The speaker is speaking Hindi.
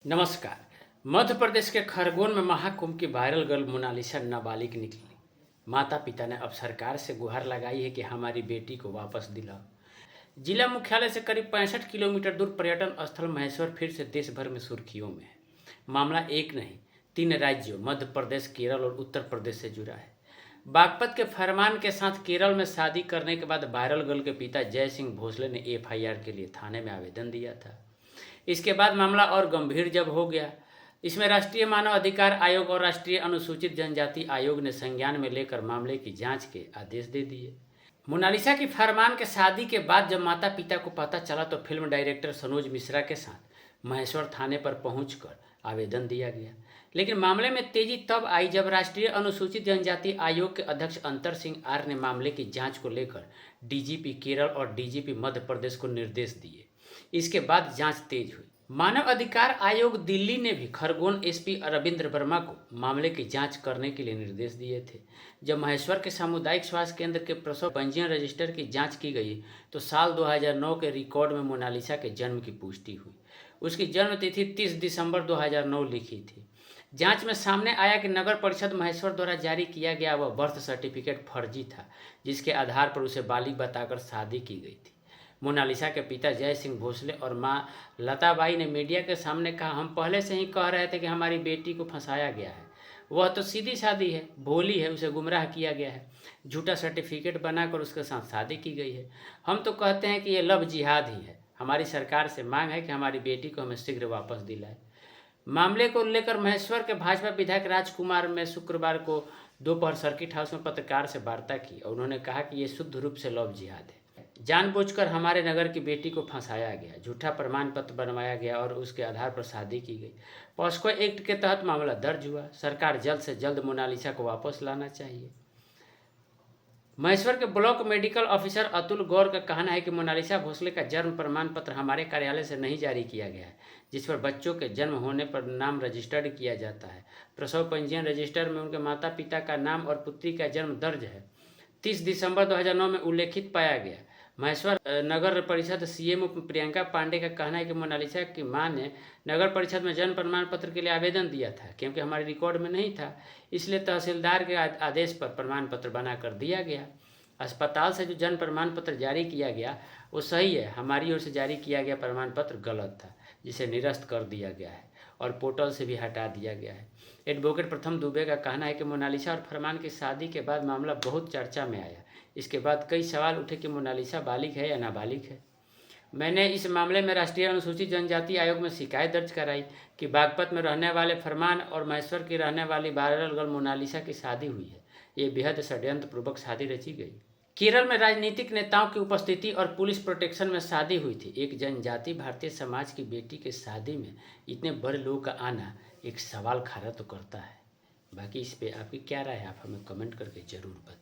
नमस्कार। मध्य प्रदेश के खरगोन में महाकुंभ की वायरल गर्ल मोनालिसा नाबालिग निकली। माता पिता ने अब सरकार से गुहार लगाई है कि हमारी बेटी को वापस दिलाओ। जिला मुख्यालय से करीब 65 किलोमीटर दूर पर्यटन स्थल महेश्वर फिर से देश भर में सुर्खियों में है। मामला एक नहीं, 3 राज्यों मध्य प्रदेश, केरल और उत्तर प्रदेश से जुड़ा है। बागपत के फरमान के साथ केरल में शादी करने के बाद वायरल गर्ल के पिता जय सिंह भोसले ने एफआईआर के लिए थाने में आवेदन दिया था। इसके बाद मामला और गंभीर जब हो गया। इसमें राष्ट्रीय मानव अधिकार आयोग और राष्ट्रीय अनुसूचित जनजाति आयोग ने संज्ञान में लेकर मामले की जांच के आदेश दे दिए। मोनालिसा की फरमान के शादी के बाद जब माता पिता को पता चला तो फिल्म डायरेक्टर सनोज मिश्रा के साथ महेश्वर थाने पर पहुंचकर आवेदन दिया गया। लेकिन मामले में तेजी तब आई जब राष्ट्रीय अनुसूचित जनजाति आयोग के अध्यक्ष अंतर सिंह आर ने मामले की जांच को लेकर डीजीपी केरल और डीजीपी मध्य प्रदेश को निर्देश दिए। इसके बाद जांच तेज हुई। मानव अधिकार आयोग दिल्ली ने भी खरगोन एसपी अरविंद वर्मा को मामले की जांच करने के लिए निर्देश दिए थे। जब महेश्वर के सामुदायिक स्वास्थ्य केंद्र के प्रसव पंजीयन रजिस्टर की जांच की गई तो साल 2009 के रिकॉर्ड में मोनालिसा के जन्म की पुष्टि हुई। उसकी जन्म तिथि 30 दिसंबर 2009 लिखी थी। जांच में सामने आया कि नगर परिषद महेश्वर द्वारा जारी किया गया वह बर्थ सर्टिफिकेट फर्जी था, जिसके आधार पर उसे बालिग बताकर शादी की गई थी। मोनालिसा के पिता जय सिंह भोसले और मां लताबाई ने मीडिया के सामने कहा, हम पहले से ही कह रहे थे कि हमारी बेटी को फंसाया गया है। वह तो सीधी सादी है, भोली है, उसे गुमराह किया गया है। झूठा सर्टिफिकेट बनाकर उसके साथ शादी की गई है। हम तो कहते हैं कि ये लव जिहाद ही है। हमारी सरकार से मांग है कि हमारी बेटी को हमें शीघ्र वापस दिलाए। मामले को लेकर महेश्वर के भाजपा विधायक राजकुमार ने शुक्रवार को दोपहर सर्किट हाउस में पत्रकार से वार्ता की और उन्होंने कहा कि ये शुद्ध रूप से लव जिहाद है। जानबूझकर हमारे नगर की बेटी को फंसाया गया, झूठा प्रमाण पत्र बनवाया गया और उसके आधार पर शादी की गई। पॉस्को एक्ट के तहत मामला दर्ज हुआ। सरकार जल्द से जल्द मोनालिसा को वापस लाना चाहिए। महेश्वर के ब्लॉक मेडिकल ऑफिसर अतुल गौर का कहना है कि मोनालिसा भोसले का जन्म प्रमाण पत्र हमारे कार्यालय से नहीं जारी किया गया है, जिस पर बच्चों के जन्म होने पर नाम रजिस्टर्ड किया जाता है। प्रसव पंजीयन रजिस्टर में उनके माता पिता का नाम और पुत्री का जन्म दर्ज है। 30 दिसंबर 2009 में उल्लेखित पाया गया। महेश्वर नगर परिषद सीएमओ प्रियंका पांडे का कहना है कि मोनालिसा की मां ने नगर परिषद में जन्म प्रमाण पत्र के लिए आवेदन दिया था, क्योंकि हमारे रिकॉर्ड में नहीं था, इसलिए तहसीलदार के आदेश पर प्रमाण पत्र बनाकर दिया गया। अस्पताल से जो जन्म प्रमाण पत्र जारी किया गया वो सही है, हमारी ओर से जारी किया गया प्रमाण पत्र गलत था, जिसे निरस्त कर दिया गया है और पोर्टल से भी हटा दिया गया है। एडवोकेट प्रथम दुबे का कहना है कि मोनालिसा और फरमान की शादी के बाद मामला बहुत चर्चा में आया। इसके बाद कई सवाल उठे कि मोनालिसा बालिग है या नाबालिग है। मैंने इस मामले में राष्ट्रीय अनुसूचित जनजाति आयोग में शिकायत दर्ज कराई कि बागपत में रहने वाले फरमान और महेश्वर की रहने वाली वायरल गर्ल मोनालिसा की शादी हुई है। ये बेहद षड्यंत्र पूर्वक शादी रची गई। केरल में राजनीतिक नेताओं की उपस्थिति और पुलिस प्रोटेक्शन में शादी हुई थी। एक जनजाति भारतीय समाज की बेटी के शादी में इतने बड़े लोगों का आना एक सवाल खड़ा तो करता है। बाकी इस पे आपकी क्या राय है, आप हमें कमेंट करके जरूर बताएं।